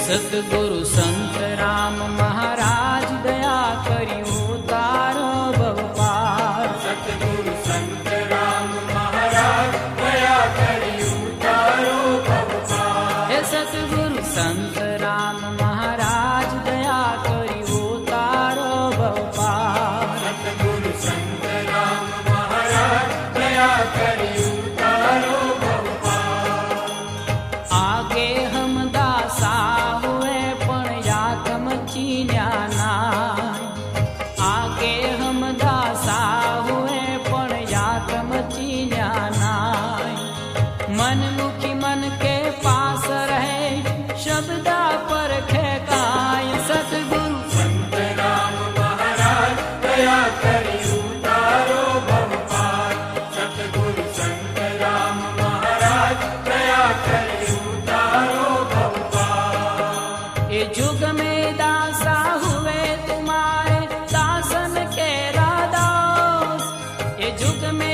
सतगुरु संत राम महाराज दया करियो तारो भव पार। सतगुरु संत राम महाराज दया करियो तारो भव पार। हे सतगुरु संत राम महाराज दया करियो तारो भव पार। सतगुरु संत राम महाराज दया करियो तारो भव पार। आगे हम दासा हुए पण यातम चीन्या नाय। आगे हम दासा हुए पण यातम चीन्या नाय। मन मुखी मन के पास रहे शब्दा पर खेकाय। सतगुरु संत राम महाराज दया करियो तारो भव पार। सतगुरु संत राम महाराज दया करियो तारो भव पार। ये जुग में दासा हुए तुम्हारे दासन के रादास। ये जुग में